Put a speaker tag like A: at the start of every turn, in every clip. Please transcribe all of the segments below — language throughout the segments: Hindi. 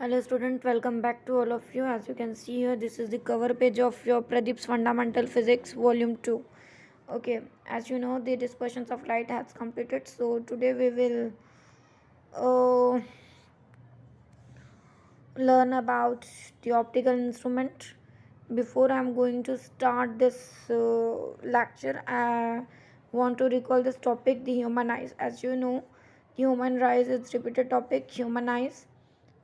A: Hello student, welcome back to all of you. As you can see here, this is the cover page of your Pradeep's Fundamental Physics Volume 2. Okay, as you know, the dispersions of light has completed. So today we will uh, learn about the optical instrument. Before I'm going to start this lecture, I want to recall this topic, the human eyes. As you know, the human eyes is repeated topic, human eyes.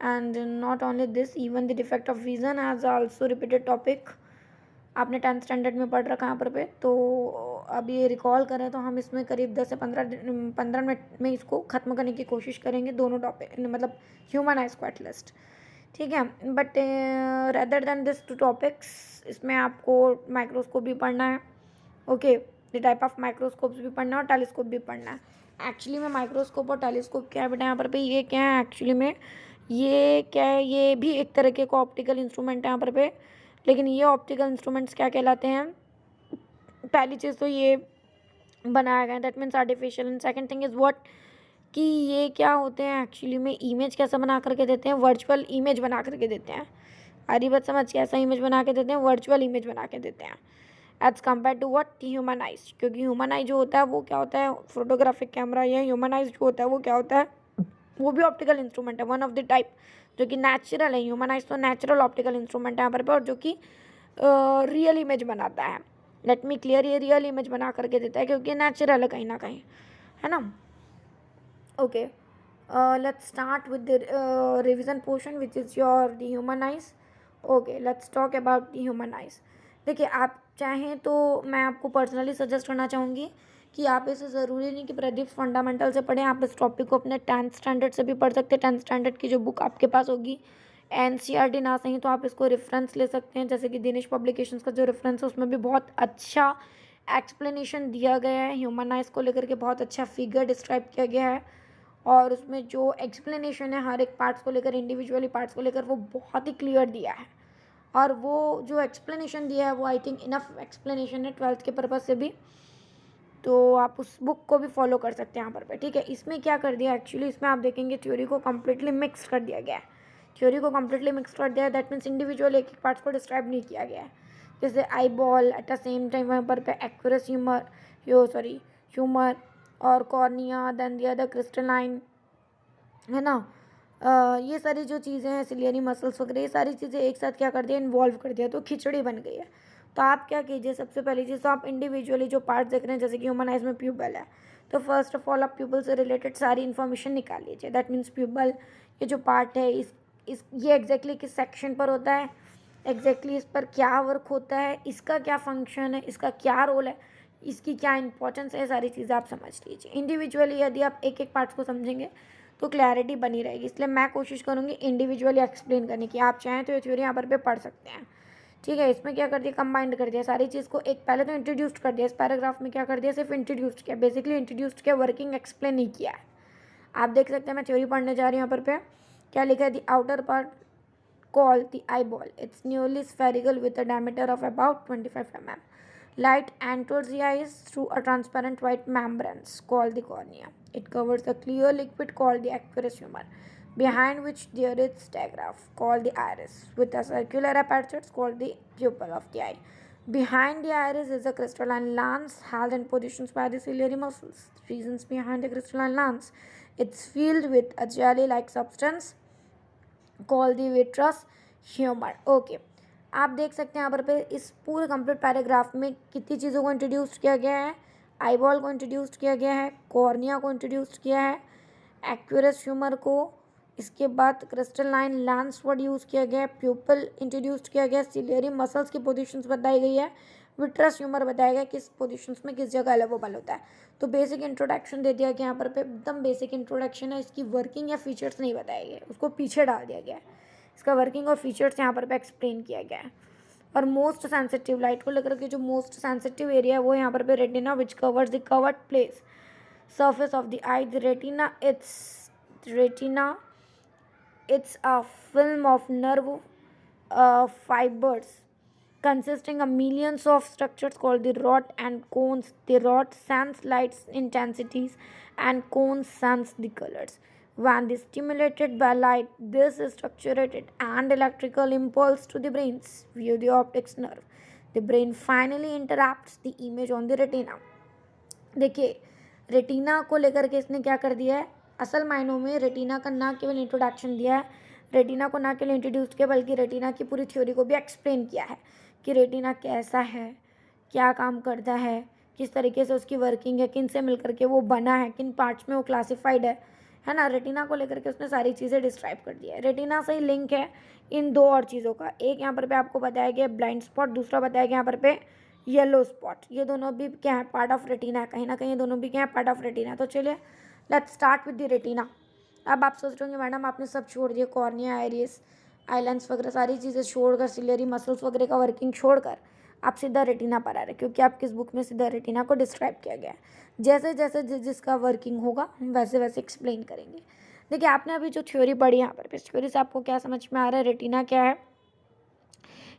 A: And not only this, even the defect of vision has also repeated topic. आपने 10th स्टैंडर्ड में पढ़ रखा है यहाँ पे। तो अब ये रिकॉल करें तो हम इसमें करीब 10 से 15 मिनट में इसको ख़त्म करने की कोशिश करेंगे, दोनों टॉपिक मतलब ह्यूमन आइज को एटलीस्ट, ठीक है। But rather than this to topics, इसमें आपको माइक्रोस्कोप भी पढ़ना है, okay, the type of microscopes भी पढ़ना है और टेलीस्कोप भी पढ़ना है। एक्चुअली में माइक्रोस्कोप और टेलीस्कोप क्या है बेटा यहाँ पर ये क्या है एक्चुअली में, ये क्या है, ये भी एक तरह के को ऑप्टिकल इंस्ट्रूमेंट है यहाँ पर लेकिन ये ऑप्टिकल इंस्ट्रूमेंट्स क्या कहलाते हैं। पहली चीज़ तो ये बनाया गया, that means artificial. And second thing is what, कि ये क्या होते हैं एक्चुअली में, इमेज कैसा बना करके देते हैं, वर्चुअल इमेज बना करके देते हैं। आरी बात समझ, कैसा इमेज बना के देते हैं, वर्चुअल इमेज बना के देते हैं as compare to what, human eyes. क्योंकि ह्यूमन आई जो होता है वो क्या होता है, फोटोग्राफिक कैमरा या ह्यूमन आइज जो होता है वो क्या होता है, वो भी ऑप्टिकल इंस्ट्रूमेंट है, वन ऑफ द टाइप जो कि नेचुरल है। ह्यूमन आइज तो नेचुरल ऑप्टिकल इंस्ट्रूमेंट है यहाँ पर और जो कि रियल इमेज बनाता है। लेट मी क्लियर, ये रियल इमेज बना करके देता है क्योंकि नेचुरल है कहीं ना कहीं, है ना। Okay, let's start with the revision portion which is your the human eyes. Okay, let's talk about the human eyes. देखिए, आप चाहें तो मैं आपको पर्सनली सजेस्ट करना चाहूँगी कि आप इसे ज़रूरी नहीं कि प्रदीप फंडामेंटल से पढ़ें, आप इस टॉपिक को अपने 10th स्टैंडर्ड से भी पढ़ सकते हैं। 10th स्टैंडर्ड की जो बुक आपके पास होगी एनसीईआरटी ना सही तो आप इसको रेफरेंस ले सकते हैं, जैसे कि दिनेश पब्लिकेशंस का जो रेफरेंस है उसमें भी बहुत अच्छा एक्सप्लेनेशन दिया गया है ह्यूमन आइज को लेकर के, बहुत अच्छा फिगर डिस्क्राइब किया गया है और उसमें जो एक्सप्लेनेशन है हर एक पार्ट्स को लेकर, इंडिविजुअली पार्ट्स को लेकर, वो बहुत ही क्लियर दिया है। और वो जो एक्सप्लेनेशन दिया है वो आई थिंक इनफ एक्सप्लेनेशन है 12th के पर्पज़ से भी, तो आप उस बुक को भी फॉलो कर सकते हैं यहाँ पर, ठीक है। इसमें क्या कर दिया एक्चुअली, इसमें आप देखेंगे थ्योरी को कम्प्लीटली मिक्स कर दिया गया है। थ्योरी को कम्प्लीटली मिक्स कर दिया है, दैट मीन्स इंडिविजुअल एक एक पार्ट्स को डिस्क्राइब नहीं किया गया है। जैसे eyeball, at the same time वहाँ पर एक्यूरस ह्यूमर और cornea, then the other crystalline, है ना। ये सारी जो चीज़ें हैं, सिलियरी मसल्स वगैरह, ये सारी चीज़ें एक साथ क्या कर दिया, इन्वॉल्व कर दिया, तो खिचड़ी बन गई है। तो आप क्या कीजिए, सबसे पहली चीज़ तो आप इंडिविजुअली जो पार्ट्स देख रहे हैं, जैसे कि ह्यूमन आइज में प्यूपल है, तो फर्स्ट ऑफ ऑल आप प्यूपल से रिलेटेड सारी इन्फॉर्मेशन निकाल लीजिए। दैट मीन्स प्यूपल ये जो पार्ट है इस ये एग्जैक्टली किस सेक्शन पर होता है, एग्जैक्टली इस पर क्या वर्क होता है, इसका क्या फंक्शन है, इसका क्या रोल है, इसकी क्या इंपॉर्टेंस है, सारी चीज़ें आप समझ लीजिए। इंडिविजुअली यदि आप एक एक पार्ट्स को समझेंगे तो क्लैरिटी बनी रहेगी, इसलिए मैं कोशिश करूँगी इंडिविजुअली एक्सप्लेन करने की। आप चाहें तो ये थ्योरी यहाँ पर पढ़ सकते हैं, ठीक है। इसमें क्या कर दिया, कंबाइंड कर दिया सारी चीज़ को, एक पहले तो इंट्रोड्यूस्ड कर दिया, इस पैराग्राफ में क्या कर दिया, सिर्फ इंट्रोड्यूस्ड किया, बेसिकली इंट्रोड्यूस्ड किया, वर्किंग एक्सप्लेन नहीं किया है। आप देख सकते हैं मैं थ्योरी पढ़ने जा रही हूँ यहाँ पर क्या लिखा है, the outer part called the eyeball. It's nearly spherical with a diameter of about 25 mm. Light enters the eyes through a transparent white membrane called the cornea. It covers a clear liquid called the aqueous humor, behind which there is diaphragm called the iris, with a circular aperture called the pupil of the eye. Behind the iris is a crystalline lens held in positions by the ciliary muscles. The reasons behind the crystalline lens, it's filled with a jelly-like substance call the vitreous humour. Okay, आप देख सकते हैं यहाँ पर इस पूरे कंप्लीट पैराग्राफ में कितनी चीज़ों को इंट्रोड्यूस किया गया है। आईबॉल को इंट्रोड्यूस किया गया है, कॉर्निया को इंट्रोड्यूस किया है, एक्यूरस ह्यूमर को, इसके बाद क्रिस्टलाइन लेंस वर्ड यूज़ किया गया है, प्यूपल इंट्रोड्यूस किया गया, सिलियरी मसल्स की पोजीशंस बताई गई है, विट्रस ह्यूमर बताया गया किस पोजीशंस में किस जगह अवेलेबल होता है। तो बेसिक इंट्रोडक्शन दे दिया गया यहाँ पर एकदम बेसिक इंट्रोडक्शन है, इसकी वर्किंग या फीचर्स नहीं बताए गए, उसको पीछे डाल दिया गया है। इसका वर्किंग और फीचर्स यहाँ पर एक्सप्लेन किया गया है। और मोस्ट सेंसिटिव लाइट को लेकर के जो मोस्ट सेंसिटिव एरिया है वो यहाँ पर retina, which covers the covered place surface of the eye. The retina, it's a film of nerve fibers consisting of millions of structures called the rod and cones. The rod sense light intensities and cones sense the colors. When the stimulated by light, this is structured and electrical impulse to the brains via the optics nerve. The brain finally interrupts the image on the retina. देखिए, रेटिना को लेकर के इसने क्या कर दिया है, असल मायनों में रेटिना का ना केवल इंट्रोडक्शन दिया है, रेटिना को ना केवल इंट्रोड्यूस किया बल्कि रेटिना की पूरी थ्योरी को भी एक्सप्लेन किया है कि रेटिना कैसा है, क्या काम करता है, किस तरीके से उसकी वर्किंग है, किन से मिलकर के वो बना है, किन पार्ट्स में वो क्लासिफाइड है ना। रेटिना को लेकर के उसने सारी चीज़ें डिस्क्राइब कर दिया है। रेटिना से ही लिंक है इन दो और चीज़ों का, एक यहाँ पर पे आपको बताया गया ब्लाइंड स्पॉट, दूसरा बताया गया यहाँ पर पे येलो स्पॉट। ये दोनों भी क्या है, पार्ट ऑफ रेटिना है, कहीं ना कहीं ये दोनों भी क्या है, पार्ट ऑफ रेटिना। तो चलिए let's start with the retina. अब आप सोच रहे होंगे मैडम आपने सब छोड़ दिया, कॉर्निया, आइरिस, आइलैंड्स वगैरह सारी चीज़ें छोड़कर, सिलियरी मसल्स वगैरह का वर्किंग छोड़कर आप सीधा रेटिना पर आ रहे, क्योंकि आपकी इस बुक में सीधा रेटिना को डिस्क्राइब किया गया है। जैसे जैसे जिसका वर्किंग होगा हम वैसे वैसे एक्सप्लेन करेंगे। देखिए, आपने अभी जो थ्योरी पढ़ी यहाँ पर, इस थ्योरी से आपको क्या समझ में आ रहा है, रेटिना क्या है,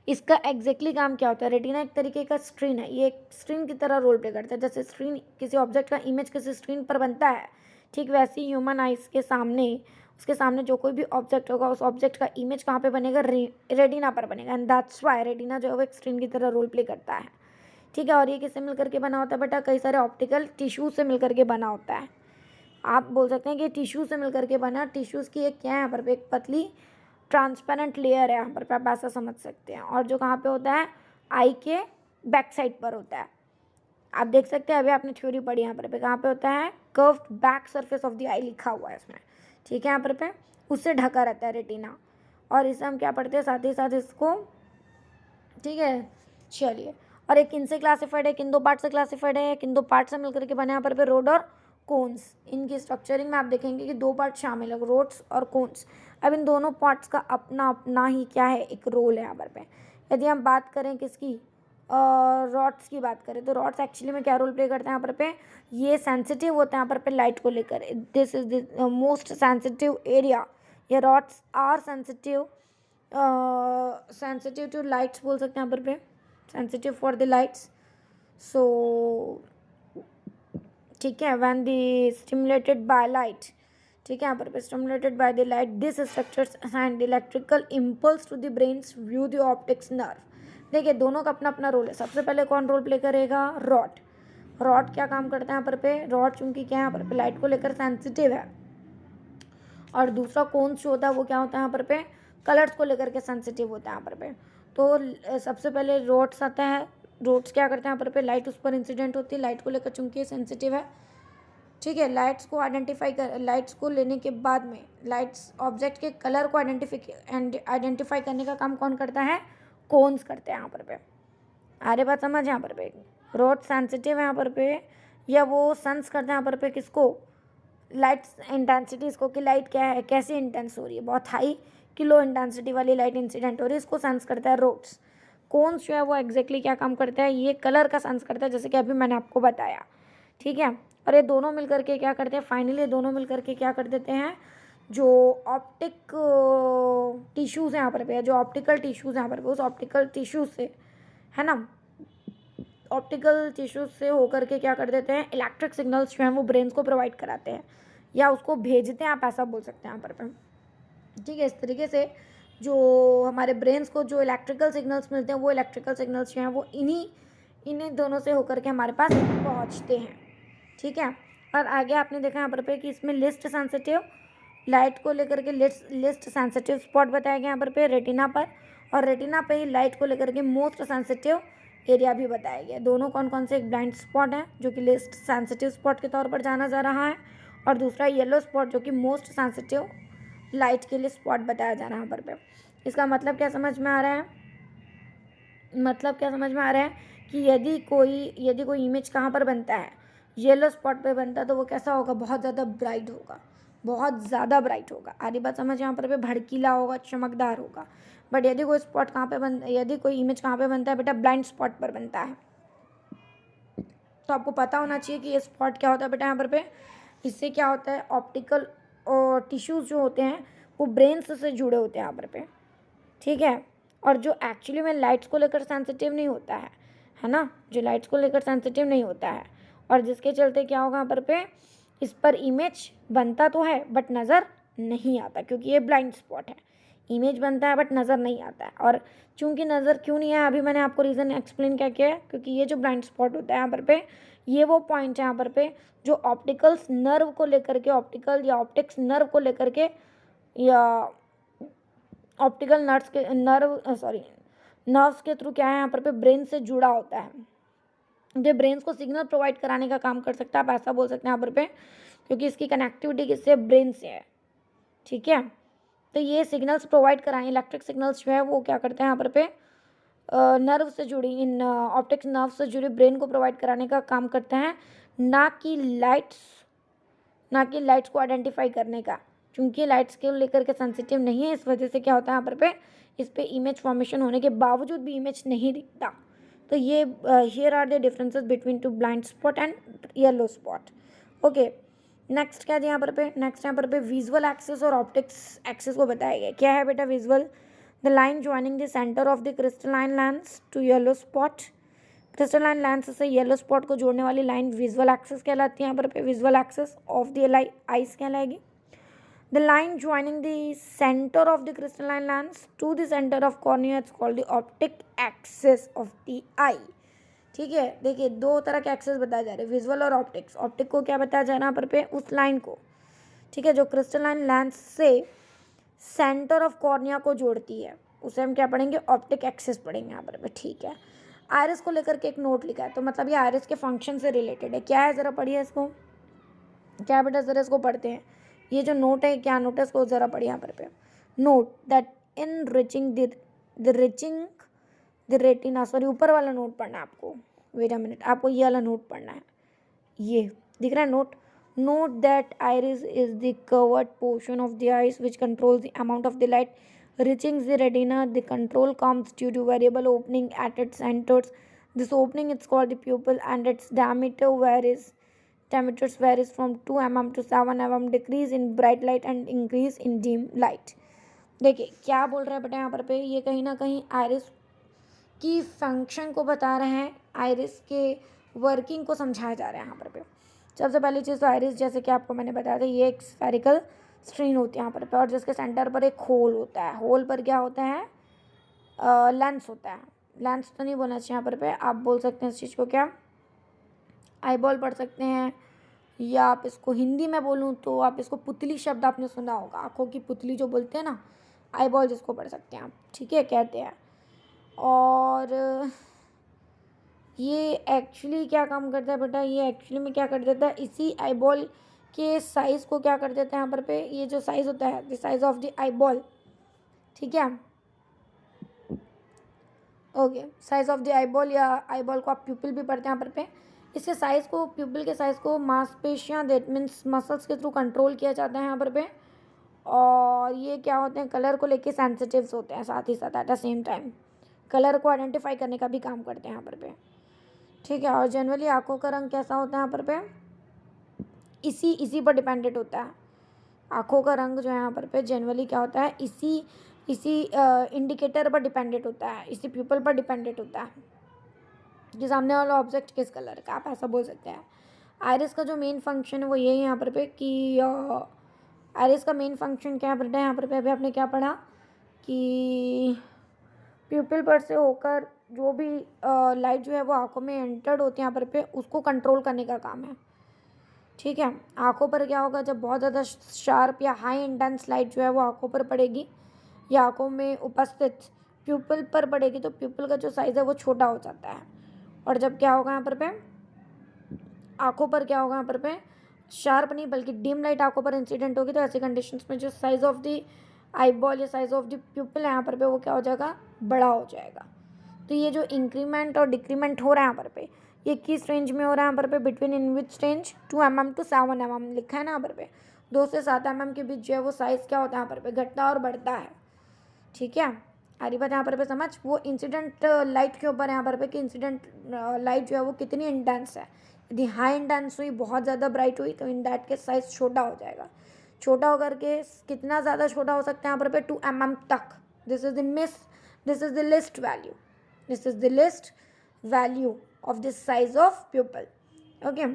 A: इसका एग्जैक्टली काम क्या होता है। रेटिना एक तरीके का स्क्रीन है, ये एक स्क्रीन की तरह रोल प्ले करता है। जैसे स्क्रीन किसी ऑब्जेक्ट का इमेज किसी स्क्रीन पर बनता है, ठीक वैसे ही ह्यूमन आइज के सामने, उसके सामने जो कोई भी ऑब्जेक्ट होगा उस ऑब्जेक्ट का इमेज कहाँ पे बनेगा, रेटिना पर बनेगा। एंड दैट्स वाई रेटिना जो है वो एक स्क्रीन की तरह रोल प्ले करता है, ठीक है। और ये किससे मिलकर के बना होता है बेटा, कई सारे ऑप्टिकल टिश्यूज से मिलकर के बना होता है। आप बोल सकते हैं कि टिश्यू से मिलकर के बना, टिश्यूज़ की एक क्या है यहाँ पर एक पतली ट्रांसपेरेंट लेयर है यहाँ पर आप ऐसा समझ सकते हैं। और जो कहाँ पे होता है, आई के बैक साइड पर होता है। आप देख सकते हैं अभी आपने थ्योरी पढ़ी यहाँ पर कहाँ पे होता है, curved back surface of the eye लिखा हुआ है इसमें, ठीक है। यहाँ पर पे उससे ढका रहता है रेटिना, और इसे हम क्या पढ़ते हैं साथ ही साथ इसको, ठीक है। चलिए, और एक किन से क्लासिफाइड है, किन दो पार्ट से क्लासिफाइड है, किन दो पार्ट से मिलकर के बने यहाँ पर रोड और कोन्स। इनकी स्ट्रक्चरिंग में आप देखेंगे कि दो पार्ट शामिल है, रोड्स और कोन्स। अब इन दोनों पार्ट्स का अपना अपना ही क्या है, एक रोल है यहाँ पर पे। यदि हम बात करें किसकी, रॉड्स की बात करें, तो रॉड्स एक्चुअली में क्या रोल प्ले करते हैं यहाँ पर पे, ये सेंसिटिव होते हैं यहाँ पर पे लाइट को लेकर। This is the most sensitive area. ये rods are sensitive, sensitive to lights बोल सकते हैं यहाँ पर पे, sensitive for the lights. So ठीक है, when the stimulated by light, ठीक है, यहाँ पर stimulated by the light, this structures and electrical impulse to the brains via the optics nerve. देखिए, दोनों का अपना अपना रोल है। सबसे पहले कौन रोल प्ले करेगा, रॉड। रॉड क्या काम करता है यहाँ पर पे, रॉड चूंकि क्या है यहाँ पर पे लाइट को लेकर सेंसिटिव है, और दूसरा कोन्स जो होता है वो क्या होता है यहाँ पर पे, कलर्स को लेकर के सेंसिटिव होता है यहाँ पर पे। तो सबसे पहले रोड्स आता है। रोड्स क्या करते हैं यहाँ पर पे, लाइट उस पर इंसिडेंट होती है, लाइट को लेकर चूंकि सेंसिटिव है, ठीक है। लाइट्स को लाइट्स को लेने के बाद में लाइट्स ऑब्जेक्ट के कलर को आइडेंटिफाई करने का काम कौन करता है, कोन्स करते हैं यहाँ पर पे। आरे बात समझ यहाँ पर पे, रोड सेंसिटिव है यहाँ पर पे, या वो सेंस करते हैं यहाँ पर पे किसको, लाइट इंटेंसिटी इसको, कि लाइट क्या है, कैसी इंटेंस हो रही है, बहुत हाई कि लो इंटेंसिटी वाली लाइट इंसिडेंट हो रही है, इसको सेंस करता है रोड्स। कोन्स जो है वो एग्जैक्टली क्या काम करता है, ये कलर का सेंस करता है, जैसे कि अभी मैंने आपको बताया, ठीक है। और ये दोनों मिलकर के क्या करते हैं, फाइनली दोनों मिलकर के क्या कर देते हैं, जो ऑप्टिक टिश्यूज़ हैं यहाँ पर पे, जो ऑप्टिकल टिश्यूज़ हैं यहाँ पर पे, उस ऑप्टिकल टिश्यूज से, है ना, ऑप्टिकल टिश्यूज से होकर के क्या कर देते हैं, इलेक्ट्रिक सिग्नल्स जो हैं वो ब्रेन को प्रोवाइड कराते हैं, या उसको भेजते हैं, आप ऐसा बोल सकते हैं यहाँ पर पे, ठीक है। इस तरीके से जो हमारे ब्रेन्स को जो इलेक्ट्रिकल सिग्नल्स मिलते हैं, वो इलेक्ट्रिकल सिग्नल्स जो हैं वो इन्हीं दोनों से होकर के हमारे पास पहुँचते हैं, ठीक है। और आगे आपने देखा यहाँ पर पे कि इसमें लिस्ट सेंसिटिव, लाइट को लेकर के लिस्ट सेंसिटिव स्पॉट बताया गया यहाँ पर पे रेटिना पर, और रेटिना पे ही लाइट को लेकर के मोस्ट सेंसिटिव एरिया भी बताया गया। दोनों कौन कौन से, एक ब्लाइंड स्पॉट है जो कि लिस्ट सेंसिटिव स्पॉट के तौर पर जाना जा रहा है, और दूसरा येलो स्पॉट जो कि मोस्ट सेंसिटिव लाइट के लिए स्पॉट बताया जा रहा है यहाँ पर पे। इसका मतलब क्या समझ में आ रहा है, मतलब क्या समझ में आ रहा है कि यदि कोई इमेज कहाँ पर बनता है, येलो स्पॉट पे बनता है, तो वो कैसा होगा, बहुत ज़्यादा ब्राइट होगा, बहुत ज़्यादा ब्राइट होगा। आधी बात समझ, यहाँ पर पे भड़कीला होगा, चमकदार होगा। बट यदि कोई स्पॉट कहाँ पे यदि कोई इमेज कहाँ पे बनता है बेटा, ब्लाइंड स्पॉट पर बनता है। तो आपको पता होना चाहिए कि ये स्पॉट क्या होता है बेटा यहाँ पर पे, इससे क्या होता है, ऑप्टिकल और टिश्यूज़ जो होते हैं वो ब्रेन्स से जुड़े होते हैं यहाँ पर पे, ठीक है। और जो एक्चुअली में लाइट्स को लेकर सेंसिटिव नहीं होता है ना, जो लाइट्स को लेकर सेंसिटिव नहीं होता है, और जिसके चलते क्या होगा यहाँ पर पे, इस पर इमेज बनता तो है बट नज़र नहीं आता, क्योंकि ये ब्लाइंड स्पॉट है। इमेज बनता है बट नज़र नहीं आता है। और चूंकि नज़र क्यों नहीं है, अभी मैंने आपको रीज़न एक्सप्लेन क्या किया है, क्योंकि ये जो ब्लाइंड स्पॉट होता है यहाँ पर पे, ये वो पॉइंट है यहाँ पर पे जो ऑप्टिकल्स नर्व को लेकर के, ऑप्टिकल या ऑप्टिक्स नर्व को लेकर के, या ऑप्टिकल नर्व्स के नर्व्स के थ्रू क्या है यहाँ पर पे ब्रेन से जुड़ा होता है, जो ब्रेन को सिग्नल प्रोवाइड कराने का काम कर सकता है, आप ऐसा बोल सकते हैं यहाँ पर पे, क्योंकि इसकी कनेक्टिविटी किससे, ब्रेन से है। ठीक है, तो ये सिग्नल्स प्रोवाइड कराएं, इलेक्ट्रिक सिग्नल्स जो है वो क्या करते हैं यहाँ पर पे नर्व से जुड़ी, इन ऑप्टिक्स नर्व से जुड़ी ब्रेन को प्रोवाइड कराने का काम करते हैं, ना कि लाइट्स को आइडेंटिफाई करने का। क्योंकि लाइट्स के लेकर के सेंसिटिव नहीं है, इस वजह से क्या होता है यहाँ पर पे इस पे इमेज फॉर्मेशन होने के बावजूद भी इमेज नहीं दिखता। तो ये here are the differences between two blind spot and yellow spot. Okay, next क्या है यहाँ पर पे, नेक्स्ट यहाँ पर पे विजुअल एक्सिस और ऑप्टिक्स एक्सिस को बताया गया। क्या है बेटा visual? The line joining the centre of the crystalline lens to yellow spot. Crystalline lens से येलो स्पॉट को जोड़ने वाली लाइन विजुअल एक्सिस कहलाती है। यहाँ पर पे visual axis of the eyes कहलाएगी। The line joining the center of the crystalline lens to the center of cornea is called the optic axis of the eye. ठीक है, देखिए दो तरह के एक्सेस बताए जा रहे हैं, विजुअल और ऑप्टिक्स। ऑप्टिक को क्या बताया जा रहा है यहाँ पर पे, उस लाइन को, ठीक है, जो क्रिस्टलाइन लेंस से सेंटर ऑफ कॉर्निया को जोड़ती है, उसे हम क्या पढ़ेंगे, ऑप्टिक एक्सिस पढ़ेंगे यहाँ पर पे। ठीक है, आयरिस को लेकर के एक नोट लिखा है, तो मतलब ये आयरिस के फंक्शन से रिलेटेड है। क्या है ज़रा पढ़िए इसको, क्या बेटा ज़रा इसको पढ़ते हैं। ये जो नोट है, क्या नोट है, इसको ज़रा पढ़िए यहाँ पर पे। Note that in reaching the retina, sorry ऊपर वाला नोट पढ़ना है आपको, वेट अ मिनट, आपको ये वाला नोट पढ़ना है, ये दिख रहा है note. Note that iris is the covered portion of the ice which controls the amount of the light reaching the retina. The control comes due to variable opening at its centers. This opening is called the pupil and its diameters varies from 2 mm to 7 mm, decrease in bright light and increase in dim light. देखिए क्या बोल रहा है बेटा यहाँ पर पे, ये कहीं ना कहीं आयरिस की फंक्शन को बता रहे हैं, आयरिस के वर्किंग को समझाया जा रहा है यहाँ पर पे। सबसे पहली चीज़ तो आयरिस, जैसे कि आपको मैंने बताया था, ये एक स्फेरिकल स्क्रीन होती है यहाँ पर पे, और जिसके सेंटर पर एक होल होता है। होल पर क्या होता है, लेंस होता है। लेंस तो नहीं बोलना चाहिए यहाँ पर पे, आप बोल सकते हैं इस चीज़ को क्या, आई बॉल पढ़ सकते हैं, या आप इसको हिंदी में बोलूँ तो आप इसको पुतली शब्द आपने सुना होगा, आँखों की पुतली जो बोलते हैं ना, आई बॉल जिसको पढ़ सकते हैं आप, ठीक है, कहते हैं। और ये एक्चुअली क्या काम करता है बेटा, ये एक्चुअली में क्या कर देता है, इसी आई बॉल के साइज़ को क्या कर देता है यहाँ पर पे, ये जो साइज़ होता है, the size of the eye ball, ठीक है, okay, size of the eye ball, या आई बॉल को आप प्यूपिल भी पढ़ते हैं यहाँ पर पे। इसके साइज़ को, प्यूपिल के साइज़ को मांसपेशियाँ, दैट मीन्स मसल्स के थ्रू कंट्रोल किया जाता है यहाँ पर पे। और ये क्या होते हैं, कलर को लेके सेंसिटिव्स होते हैं, साथ ही साथ eight the same time colour को आइडेंटिफाई करने का भी काम करते हैं यहाँ पर पे, ठीक है। और जनरली आँखों का रंग कैसा होता है यहाँ पर पे, इसी पर डिपेंडेंट होता है। आँखों का रंग जो है यहाँ पर पे जनरली क्या होता है, इसी इंडिकेटर पर डिपेंडेंट होता है, इसी प्यूपल पर डिपेंडेंट होता है कि सामने वाला ऑब्जेक्ट किस कलर का, आप ऐसा बोल सकते हैं। आइरिस का जो मेन फंक्शन है वो यही है यहाँ पर पे कि आइरिस का मेन फंक्शन क्या है यहाँ पर पे, अभी आपने क्या पढ़ा कि प्यूपिल पर से होकर जो भी लाइट जो है वो आँखों में एंटर्ड होती है यहाँ पर पे, उसको कंट्रोल करने का काम है, ठीक है। आँखों पर क्या होगा, जब बहुत ज़्यादा शार्प या हाई इंटेंस लाइट जो है वो आँखों पर पड़ेगी या आँखों में उपस्थित प्यूपिल पर पड़ेगी, तो प्यूपिल का जो साइज़ है वो छोटा हो जाता है। और जब क्या होगा यहाँ पर पे, आँखों पर क्या होगा यहाँ पर पे, शार्प नहीं बल्कि डिम लाइट आँखों पर इंसिडेंट होगी, तो ऐसे कंडीशंस में जो size of the eye ball या साइज़ ऑफ द प्यूपिल है यहाँ पर पे, वो क्या हो जाएगा, बड़ा हो जाएगा। तो ये जो इंक्रीमेंट और डिक्रीमेंट हो रहा है यहाँ पर पे, ये किस रेंज में हो रहा है यहाँ पर पे, between in which range, 2 mm to 7 mm लिखा है ना यहाँ पर पे, 2 से 7 mm के बीच जो है वो साइज़ क्या होता है यहाँ पर पे, घटता और बढ़ता है, ठीक है। आ रही बात यहाँ पर पे समझ, वो इंसिडेंट लाइट के ऊपर यहाँ पर पे कि इंसिडेंट लाइट जो है वो कितनी इंटेंस है। यदि हाई इंटेंस हुई, बहुत ज़्यादा ब्राइट हुई, तो इन दैट के साइज़ छोटा हो जाएगा। छोटा होकर के कितना ज़्यादा छोटा हो सकता है यहाँ पर पे, 2 mm तक। This is the least value, this is the least value of this size of pupil, okay.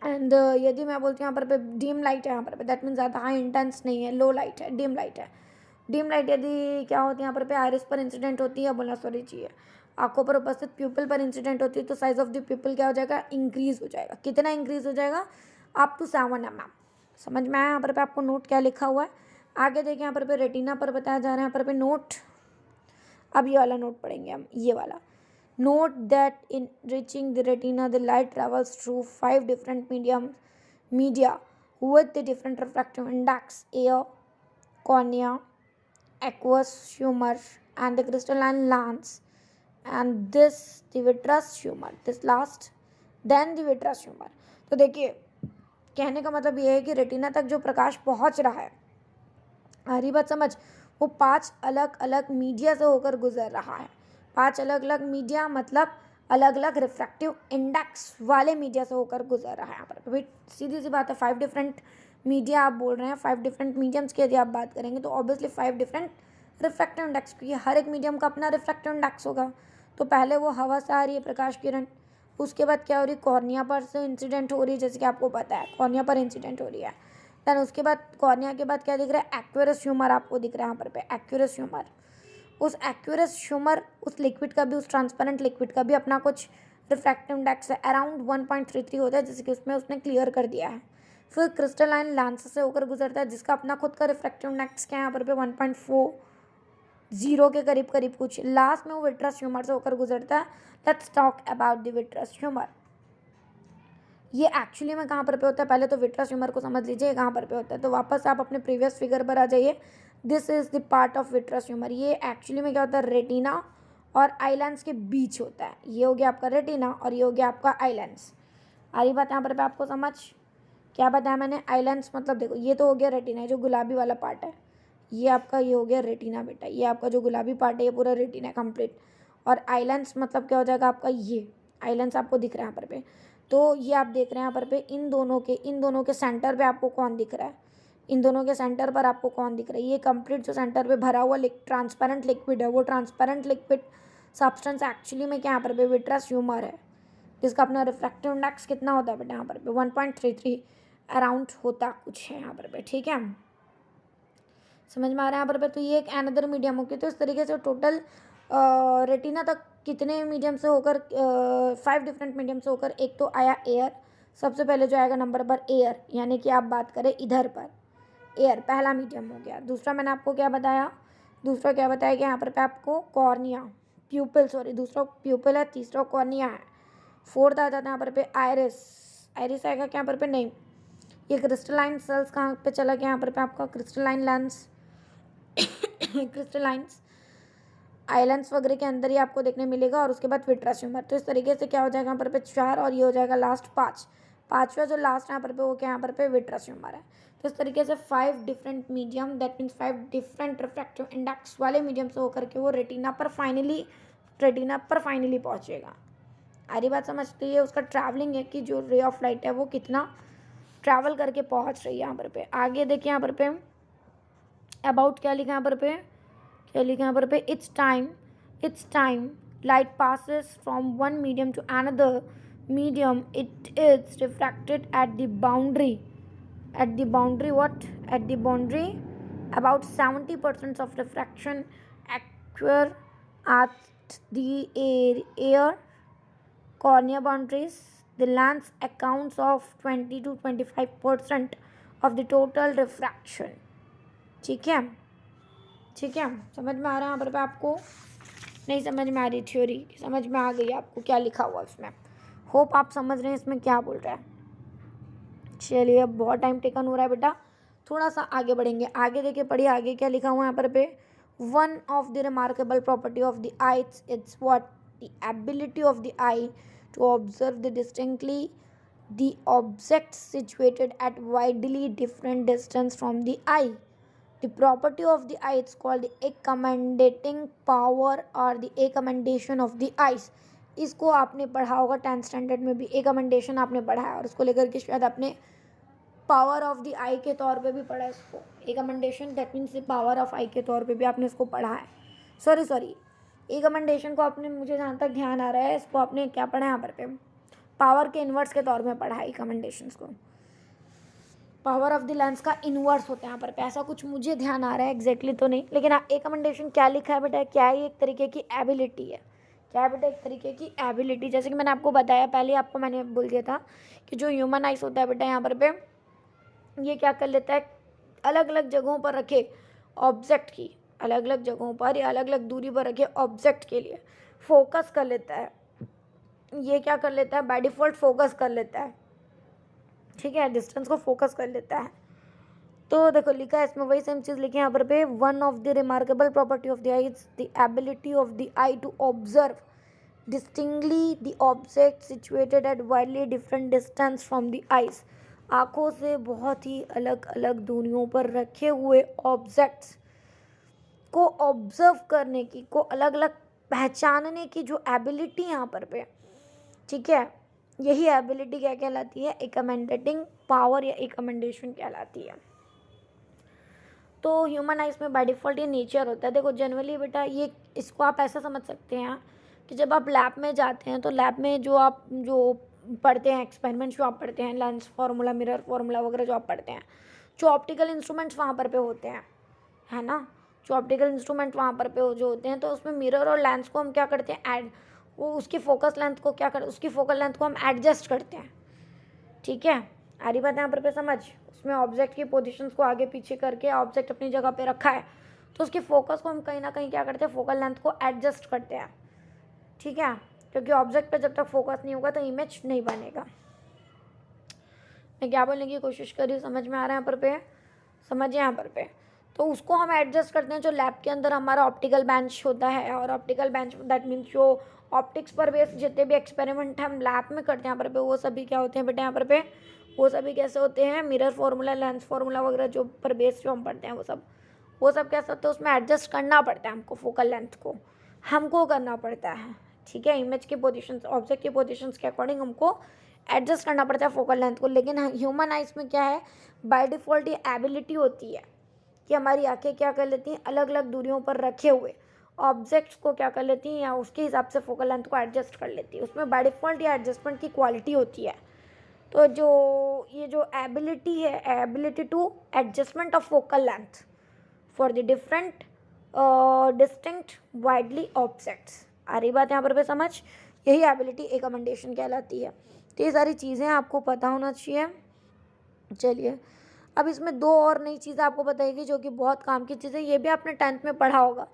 A: And यदि मैं बोलती हूँ यहाँ पर डीम लाइट है यहाँ पर दैट मीन्स ज़्यादा हाई इंटेंस नहीं है, लो लाइट है, डिम लाइट है। डिम लाइट यदि क्या होती है यहाँ पर आइरिस पर इंसिडेंट होती है, बोलना सॉरी चाहिए, आंखों पर उपस्थित प्यूपल पर इंसिडेंट होती है, तो साइज ऑफ द प्यूपल क्या हो जाएगा, इंक्रीज हो जाएगा। कितना इंक्रीज हो जाएगा, अप टू 7 mm। समझ में आया यहाँ पर आपको नोट क्या लिखा हुआ है। आगे देखिए यहाँ पर रेटिना पर बताया जा रहा है यहाँ पर नोट। अब ये वाला नोट पढ़ेंगे हम, ये वाला note that in reaching the retina the light travels through 5 different media with the different refractive index: air, cornea, aqueous humor, and the crystalline lens. And this the vitreous humor, this last, then the vitreous humor। तो देखिए कहने का मतलब ये है कि रेटिना तक जो प्रकाश पहुंच रहा है, आ रही बात समझ, वो 5 अलग अलग मीडिया से होकर गुजर रहा है। 5 अलग अलग मीडिया मतलब अलग अलग रिफ्रैक्टिव इंडेक्स वाले मीडिया से होकर गुजर रहा है। यहाँ पर भाई सीधी सी बात है, 5 डिफरेंट मीडिया आप बोल रहे हैं, 5 डिफरेंट मीडियम्स की यदि आप बात करेंगे तो ऑब्वियसली 5 डिफरेंट रिफ्रैक्टिव इंडेक्स, क्योंकि हर एक मीडियम का अपना रिफ्रैक्टिव इंडेक्स होगा। तो पहले वो हवा से आ रही है प्रकाश किरण, उसके बाद क्या हो रही है, कॉर्निया पर से इंसिडेंट हो रही है, जैसे कि आपको पता है कॉर्निया पर इंसिडेंट हो रही है। देन उसके बाद कॉर्निया के बाद क्या दिख रहा है, एक्वेरस ह्यूमर आपको दिख रहा है यहाँ पर एक्वेरस ह्यूमर। उस एक्वेरस ह्यूमर, उस लिक्विड का भी, उस ट्रांसपेरेंट लिक्विड का भी अपना कुछ रिफ्रैक्टिव इंडेक्स है, अराउंड 1.33 होता है, जैसे कि उसमें उसने क्लियर कर दिया है। फिर क्रिस्टलाइन लेंस से होकर गुजरता है, जिसका अपना खुद का रिफ्रैक्टिव इंडेक्स क्या है यहाँ पर 1.40 के करीब करीब कुछ। लास्ट में वो विट्रस ह्यूमर से होकर गुजरता है। Let's talk about the vitreous humour. ये एक्चुअली में कहाँ पर होता है, पहले तो विट्रस ह्यूमर को समझ लीजिए कहाँ पर होता है। तो वापस आप अपने प्रीवियस फिगर पर आ जाइए। This is the part of vitreous humour. ये एक्चुअली में क्या होता है, रेटिना और आई लेंस के बीच होता है। ये हो गया आपका रेटिना और ये हो गया आपका आई लेंस। आ रही बात यहाँ पर आपको समझ, क्या बताया मैंने, आई लेंस मतलब देखो ये तो हो गया रेटिना, जो गुलाबी वाला पार्ट है ये आपका, ये हो गया रेटिना बेटा, ये आपका जो गुलाबी पार्ट है ये पूरा रेटिना कंप्लीट। और आई लेंस मतलब क्या हो जाएगा आपका, ये आई लेंस आपको दिख रहा है यहाँ पर तो ये आप देख रहे हैं यहाँ पर इन दोनों के सेंटर पे आपको कौन दिख रहा है, इन दोनों के सेंटर पर आपको कौन दिख रहा है, ये कंप्लीट जो सेंटर पे भरा हुआ ट्रांसपेरेंट लिक्विड है, वो ट्रांसपेरेंट लिक्विड सब्सटेंस एक्चुअली में क्या यहाँ पर विट्रस ह्यूमर है, जिसका अपना रिफ्रैक्टिव इंडेक्स कितना होता है बेटा यहाँ पर 1.33 अराउंड होता कुछ है यहाँ पर। ठीक है, समझ में आ रहा है यहाँ पर। तो ये एक अनदर मीडियम होगी। तो इस तरीके से टोटल रेटिना तक कितने मीडियम से होकर 5 डिफरेंट मीडियम से होकर, एक तो आया एयर, सबसे पहले जो आएगा नंबर पर एयर, यानी कि आप बात करें इधर पर एयर पहला मीडियम हो गया। दूसरा मैंने आपको क्या बताया, दूसरा क्या बताया कि यहाँ पर आपको कॉर्निया प्यूपल, सॉरी दूसरा प्यूपल है, तीसरा कॉर्निया है, फोर्थ आ जाता है यहाँ पर आयरिस, आयरिस आएगा क्या यहाँ पर नहीं, ये क्रिस्टलाइन सेल्स कहाँ पे चला गया यहाँ पर आपका क्रिस्टलाइन लेंस क्रिस्टलाइंस आइलैंड्स वगैरह के अंदर ही आपको देखने मिलेगा। और उसके बाद विट्रस ह्यूमर। तो इस तरीके से क्या हो जाएगा यहाँ पर 4 और ये हो जाएगा लास्ट 5, पाँचवा जो लास्ट यहाँ पर वो क्या यहाँ पर विट्रस ह्यूमर है। तो इस तरीके से 5 different medium, that means 5 different refractive index वाले मीडियम से होकर के वो रेटिना पर फाइनली पहुँचेगा। आरी बात समझते ही है, उसका ट्रैवलिंग है कि जो रे ऑफ लाइट है वो कितना ट्रैवल करके पहुँच रही है यहाँ पर आगे देखिए यहाँ पर अबाउट क्या लिखा यहाँ पर यहाँ पर it's time light passes from one medium to another medium, it is refracted at the boundary about 70% of refraction occur at the air cornea boundaries. The lens accounts of 20 to 25% of the total refraction। ठीक है, समझ में आ रहा है यहाँ पर आपको, नहीं समझ में आ रही थ्योरी, समझ में आ गई आपको क्या लिखा हुआ उसमें, होप आप समझ रहे हैं इसमें क्या बोल रहा है। चलिए अब बहुत टाइम टेकन हो रहा है बेटा, थोड़ा सा आगे बढ़ेंगे। आगे देखिए पढ़िए आगे क्या लिखा हुआ है यहाँ पर one of the remarkable property of the eye it's what the ability of the eye to observe the distinctly the object situated at widely different distance from the eye. The property of the eye is called the accommodating power or the accommodation of the eyes। इसको आपने पढ़ा होगा 10th स्टैंडर्ड में भी, accommodation आपने पढ़ा है और उसको लेकर के शायद आपने पावर ऑफ द आई के तौर पे भी पढ़ा है इसको। accommodation that means the power of eye के तौर पे भी आपने इसको पढ़ा है। सॉरी accommodation को आपने, मुझे जहाँ तक ध्यान आ रहा है, इसको आपने क्या पढ़ा है यहाँ पर पावर के इन्वर्स के तौर में पढ़ा है एकमेंडेशंस को। पावर ऑफ द लेंस का इन्वर्स होता है यहाँ पर, ऐसा कुछ मुझे ध्यान आ रहा है एग्जैक्टली तो नहीं, लेकिन हाँ एकमेंडेशन क्या लिखा है बेटा, क्या है, एक तरीके की एबिलिटी है। क्या है बेटा, एक तरीके की एबिलिटी। जैसे कि मैंने आपको बताया पहले, आपको मैंने बोल दिया था कि जो ह्यूमन आइस होता है बेटा यहाँ पर पे, ये क्या कर लेता है, अलग अलग जगहों पर रखे ऑब्जेक्ट की, अलग अलग जगहों पर या अलग अलग दूरी पर रखे ऑब्जेक्ट के लिए फोकस कर लेता है। ये क्या कर लेता है, बाय डिफॉल्ट फोकस कर लेता है, ठीक है, डिस्टेंस को फोकस कर लेता है। तो देखो लिखा है इसमें वही सेम चीज़ लिखी है यहाँ पर पे, one of the remarkable property of the eye is the ability of the eye to observe distinctly the object situated at widely different distance from the eyes. आँखों से बहुत ही अलग अलग दूरियों पर रखे हुए ऑब्जेक्ट्स को ऑब्जर्व करने की, को अलग अलग पहचानने की जो एबिलिटी यहाँ पर पे, ठीक है, यही एबिलिटी क्या कहलाती है, एकमेंडेटिंग पावर या एकमेंडेशन कहलाती है। तो ह्यूमन आइज में बाय डिफ़ॉल्ट ये नेचर होता है। देखो जनरली बेटा ये, इसको आप ऐसा समझ सकते हैं कि जब आप लैब में जाते हैं तो लैब में जो आप जो पढ़ते हैं, एक्सपेरिमेंट्स जो आप पढ़ते हैं, लेंस फार्मूला, मिरर फार्मूला वगैरह जो आप पढ़ते हैं, जो ऑप्टिकल इंस्ट्रूमेंट्स वहाँ पर पे होते हैं, है ना, जो ऑप्टिकल इंस्ट्रूमेंट वहाँ पर पे जो होते हैं, तो उसमें मिरर और लेंस को हम क्या करते हैं, ऐड, वो उसकी फोकस लेंथ को क्या कर, उसकी फोकल लेंथ को हम एडजस्ट करते हैं, ठीक है। आ रही बात यहाँ पर पे समझ, उसमें ऑब्जेक्ट की पोजीशंस को आगे पीछे करके ऑब्जेक्ट अपनी जगह पे रखा है, तो उसकी फोकस को हम कहीं ना कहीं क्या करते हैं, फोकल लेंथ को एडजस्ट करते हैं, ठीक है, क्योंकि ऑब्जेक्ट पे जब तक फोकस नहीं होगा तो इमेज नहीं बनेगा। मैं क्या बोलने की कोशिश कर रही हूँ, समझ में आ रहा है यहाँ पर पे, समझिए यहाँ पर पे। तो उसको हम एडजस्ट करते हैं, जो लैब के अंदर हमारा ऑप्टिकल बेंच होता है, और ऑप्टिकल बेंच दैट मीन्स जो ऑप्टिक्स पर बेस्ड जितने भी एक्सपेरिमेंट हम लैब में करते हैं यहाँ पर पे, वो सभी क्या होते हैं बेटा यहाँ पर पे, वो सभी कैसे होते हैं, मिरर फार्मूला, लेंस फार्मूला वगैरह जो पर बेस्ड जो हम पढ़ते हैं, वो सब कैसे होते हैं, उसमें एडजस्ट करना पड़ता है हमको, फोकल लेंथ को हमको करना पड़ता है, ठीक है, इमेज की पोजीशन, ऑब्जेक्ट की पोजीशंस के अकॉर्डिंग हमको एडजस्ट करना पड़ता है फोकल लेंथ को। लेकिन ह्यूमन आइज में क्या है, बाय डिफ़ॉल्ट ये एबिलिटी होती है कि हमारी आंखें क्या कर लेती हैं, अलग अलग दूरियों पर रखे हुए ऑब्जेक्ट्स को क्या कर लेती हैं, या उसके हिसाब से फोकल लेंथ को एडजस्ट कर लेती है। उसमें बाय डिफ़ॉल्ट ये एडजस्टमेंट की क्वालिटी होती है। तो जो ये जो एबिलिटी है, ability to adjustment of focal length for the different distinct widely objects, आ रही बात यहाँ पर पे समझ, यही एबिलिटी एकमेंडेशन कहलाती है। तो ये सारी चीज़ें आपको पता होना चाहिए। चलिए अब इसमें दो और नई चीज़ें आपको बताएगी जो कि बहुत काम की चीज़ें, ये भी आपने 10th में पढ़ा होगा,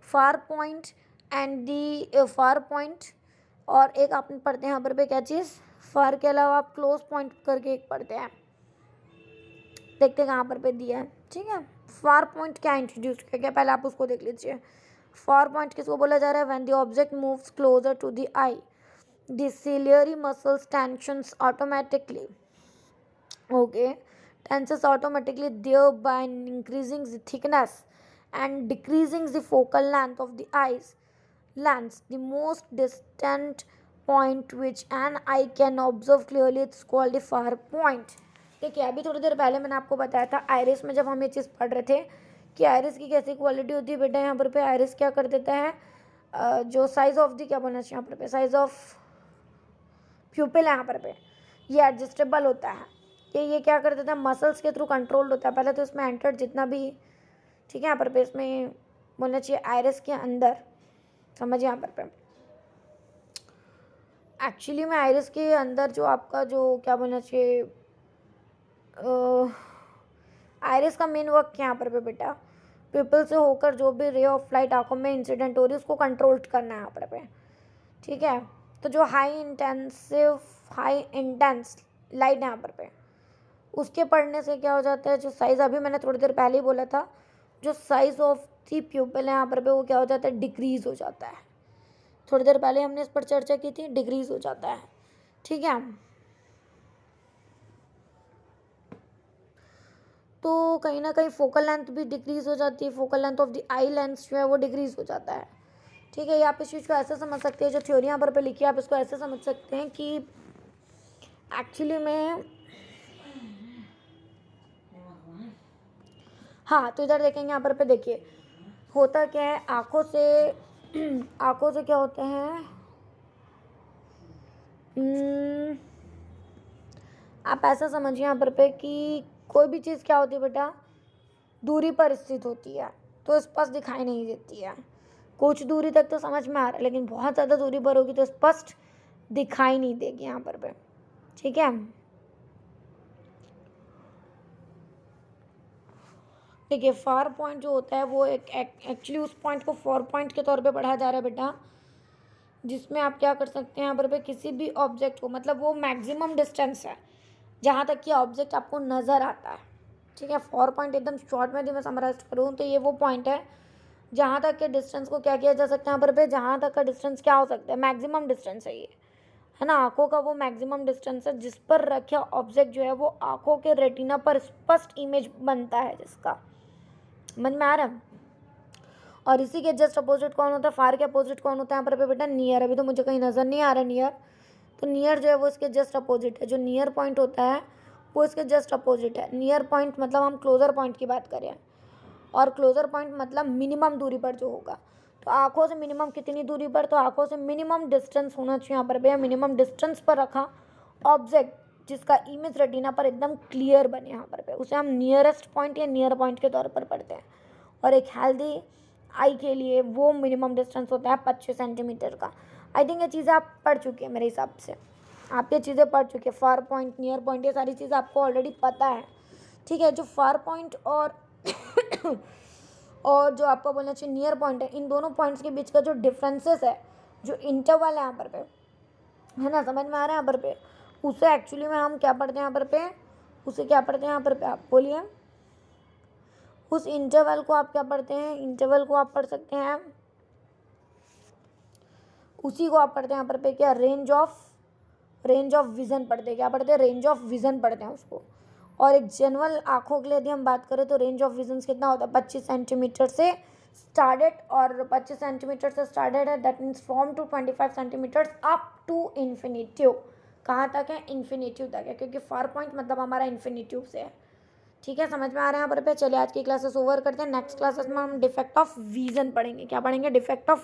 A: far point and the far point, और एक आपने पढ़ते हैं यहाँ पर पे क्या चीज़, फार के अलावा आप क्लोज पॉइंट करके एक पढ़ते हैं, देखते हैं कहाँ पर पे दिया है, ठीक है। फार पॉइंट क्या इंट्रोड्यूस किया गया, पहले आप उसको देख लीजिए। फार पॉइंट किसको बोला जा रहा है, when the object moves closer to the eye the ciliary muscles tensions automatically, okay, tenses automatically, thereby increasing the thickness and decreasing the focal length of the eyes lens. The most distant point which an eye can observe clearly is called the far point. देखिए अभी थोड़ी देर पहले मैंने आपको बताया था आयरिस में, जब हम ये चीज़ पढ़ रहे थे कि आयरिस की कैसी क्वालिटी होती है बेटा, यहाँ पर पे आयरिस क्या कर देता है, जो साइज ऑफ दी क्या बोलना चाहिए यहाँ पर पे, साइज ऑफ प्यूपिल है यहाँ पर पे, ये एडजस्टेबल होता है, ये क्या कर देता है, मसल्स के थ्रू कंट्रोल्ड होता है। पहले तो इसमें एंटर जितना भी, ठीक है, यहाँ पर पे इसमें बोलना चाहिए आयरिस के अंदर, समझिए यहाँ पर पे एक्चुअली में आयरिस के अंदर जो आपका जो क्या बोलना चाहिए, आयरिस का मेन वर्क क्या यहाँ पर पे बेटा, प्यूपिल से होकर जो भी रे ऑफ लाइट आंखों में इंसिडेंट हो रही है उसको कंट्रोल करना है यहाँ पर पे, ठीक है। तो जो हाई इंटेंस लाइट है यहाँ पर पे, उसके पढ़ने से क्या हो जाता है, जो साइज़ अभी मैंने थोड़ी देर पहले ही बोला था, जो साइज़ ऑफ दी प्यूपिल है यहाँ पर पे वो क्या हो जाता है, डिक्रीज़ हो जाता है। थोड़ी देर पहले हमने इस पर चर्चा की थी, डिक्रीज़ हो जाता है, ठीक है। तो कहीं ना कहीं फोकल लेंथ भी डिक्रीज़ हो जाती है, focal length of the eye lens जो है वो डिक्रीज़ हो जाता है, ठीक है। ये आप इस चीज़ को ऐसे समझ सकते हैं, जो थ्योरी यहाँ पर लिखी है आप इसको ऐसे समझ सकते हैं कि एक्चुअली में, हाँ तो इधर देखेंगे यहाँ पर देखिए होता क्या है, आँखों से क्या होते हैं, हम्म, आप ऐसा समझिए यहाँ पर पे कि कोई भी चीज़ क्या होती है बेटा, दूरी पर स्थित होती है तो स्पष्ट दिखाई नहीं देती है। कुछ दूरी तक तो समझ में आ रहा है, लेकिन बहुत ज़्यादा दूरी पर होगी तो स्पष्ट दिखाई नहीं देगी यहाँ पर पे। ठीक है, देखिए फार पॉइंट जो होता है वो एक एक्चुअली उस पॉइंट को फॉर पॉइंट के तौर पे पढ़ा जा रहा है बेटा, जिसमें आप क्या कर सकते हैं यहाँ पर पे किसी भी ऑब्जेक्ट को, मतलब वो मैक्सिमम डिस्टेंस है जहाँ तक कि ऑब्जेक्ट आपको नज़र आता है। ठीक है, फॉर पॉइंट एकदम शॉर्ट में यदि मैं समराइज करूँ तो ये वो पॉइंट है जहाँ तक के डिस्टेंस को क्या किया जा सकता है यहाँ पर पे, जहाँ तक का डिस्टेंस क्या हो सकता है, मैक्सिमम डिस्टेंस है ये, है ना। आंखों का वो मैक्सिमम डिस्टेंस है जिस पर रखे ऑब्जेक्ट जो है वो आंखों के रेटिना पर स्पष्ट इमेज बनता है जिसका, समझ में आ रहा है। और इसी के जस्ट अपोजिट कौन होता है, फार के अपोजिट कौन होता है यहाँ पर पे बेटा, नियर। अभी तो मुझे कहीं नज़र नहीं आ रहा नियर, तो नियर जो है वो इसके जस्ट अपोजिट है। जो नियर पॉइंट होता है वो इसके जस्ट अपोजिट है। नियर पॉइंट मतलब हम क्लोजर पॉइंट की बात करें, और क्लोजर पॉइंट मतलब मिनिमम दूरी पर जो होगा। तो आंखों से मिनिमम कितनी दूरी पर, तो आंखों से मिनिमम डिस्टेंस होना चाहिए यहाँ पर भैया, मिनिमम डिस्टेंस पर रखा ऑब्जेक्ट जिसका इमेज रेटिना पर एकदम क्लियर बने यहाँ पर पे, उसे हम नियरेस्ट पॉइंट या नियर पॉइंट के तौर पर पढ़ते हैं। और एक हेल्दी आई के लिए वो मिनिमम डिस्टेंस होता है 25 सेंटीमीटर का। आई थिंक ये चीज़ें आप पढ़ चुके हैं मेरे हिसाब से, आप ये चीज़ें पढ़ चुके हैं, फार पॉइंट, नियर पॉइंट, ये सारी चीज़ें आपको ऑलरेडी पता है। ठीक है, जो फार पॉइंट और और जो आपको बोलना चाहिए नियर पॉइंट है, इन दोनों पॉइंट्स के बीच का जो डिफरेंसेस है, जो इंटरवल है यहाँ पर पे, है ना, समझ में आ रहा है यहाँ पर पे, उसे एक्चुअली में हम क्या पढ़ते हैं यहाँ पर पे, उसे क्या पढ़ते हैं यहाँ पर पे, आप बोलिए। उस इंटरवल को आप क्या पढ़ते हैं, इंटरवल को आप पढ़ सकते हैं, उसी को आप पढ़ते हैं यहाँ पर पे क्या, रेंज ऑफ विज़न पढ़ते हैं। क्या पढ़ते हैं, रेंज ऑफ विज़न पढ़ते हैं उसको। और एक जनरल आंखों के लिए यदि हम बात करें तो रेंज ऑफ विजन कितना होता है, 25 सेंटीमीटर से स्टार्टेड, और 25 सेंटीमीटर से स्टार्टेड है, that means from two 25 centimetre up to infinitive. कहाँ तक है, इन्फिनिटिव तक है, क्योंकि फार पॉइंट मतलब हमारा इन्फिनिटिव से है। ठीक है, समझ में आ रहा है यहाँ पर पे। चलिए आज की क्लासेस ओवर करते हैं, नेक्स्ट क्लासेस में हम डिफेक्ट ऑफ विजन पढ़ेंगे। क्या पढ़ेंगे, डिफेक्ट ऑफ